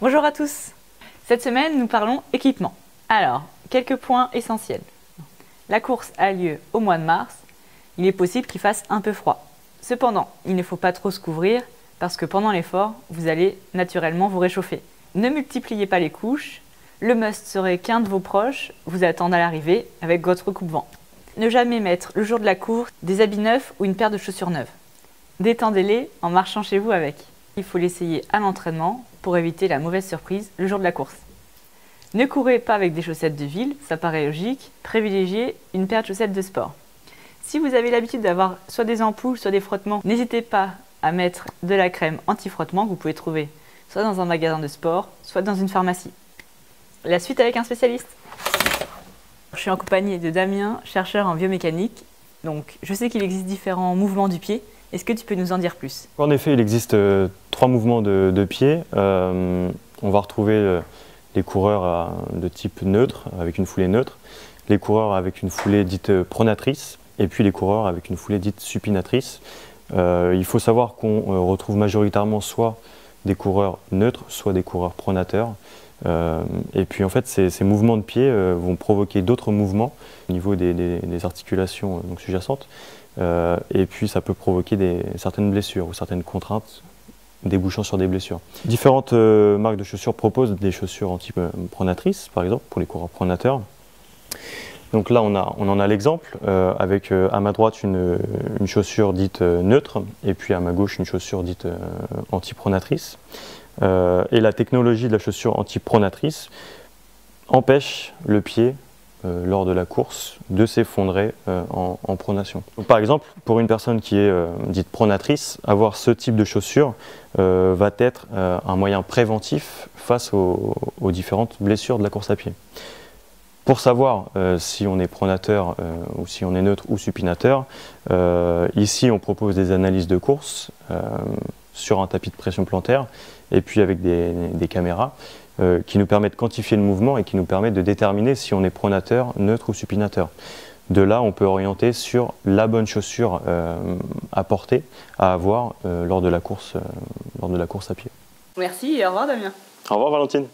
Bonjour à tous. Cette semaine, nous parlons équipement. Alors, quelques points essentiels. La course a lieu au mois de mars. Il est possible qu'il fasse un peu froid. Cependant, il ne faut pas trop se couvrir parce que pendant l'effort, vous allez naturellement vous réchauffer. Ne multipliez pas les couches. Le must serait qu'un de vos proches vous attende à l'arrivée avec votre coupe-vent. Ne jamais mettre le jour de la course des habits neufs ou une paire de chaussures neuves. Détendez-les en marchant chez vous avec. Il faut l'essayer à l'entraînement pour éviter la mauvaise surprise le jour de la course. Ne courez pas avec des chaussettes de ville, ça paraît logique. Privilégiez une paire de chaussettes de sport. Si vous avez l'habitude d'avoir soit des ampoules, soit des frottements, n'hésitez pas à mettre de la crème anti-frottement que vous pouvez trouver soit dans un magasin de sport, soit dans une pharmacie. La suite avec un spécialiste. Je suis en compagnie de Damien, chercheur en biomécanique. Donc, je sais qu'il existe différents mouvements du pied. Est-ce que tu peux nous en dire plus? En effet, il existe 3 mouvements de pied. On va retrouver les coureurs de type neutre, avec une foulée neutre, les coureurs avec une foulée dite pronatrice, et puis les coureurs avec une foulée dite supinatrice. Il faut savoir qu'on retrouve majoritairement soit des coureurs neutres, soit des coureurs pronateurs. Et puis en fait, ces mouvements de pied vont provoquer d'autres mouvements au niveau des articulations sous-jacentes. Et puis ça peut provoquer certaines blessures ou certaines contraintes débouchant sur des blessures. Différentes marques de chaussures proposent des chaussures anti-pronatrices, par exemple, pour les coureurs pronateurs. Donc là, on en a l'exemple, avec à ma droite une chaussure dite neutre, et puis à ma gauche une chaussure dite anti-pronatrice. Et la technologie de la chaussure anti-pronatrice empêche le pied, lors de la course, de s'effondrer en pronation. Donc, par exemple, pour une personne qui est dite pronatrice, avoir ce type de chaussure va être un moyen préventif face aux différentes blessures de la course à pied. Pour savoir si on est pronateur ou si on est neutre ou supinateur, ici on propose des analyses de course sur un tapis de pression plantaire et puis avec des caméras qui nous permettent de quantifier le mouvement et qui nous permettent de déterminer si on est pronateur, neutre ou supinateur. De là, on peut orienter sur la bonne chaussure à porter, à avoir lors de la course à pied. Merci et au revoir Damien. Au revoir Valentine.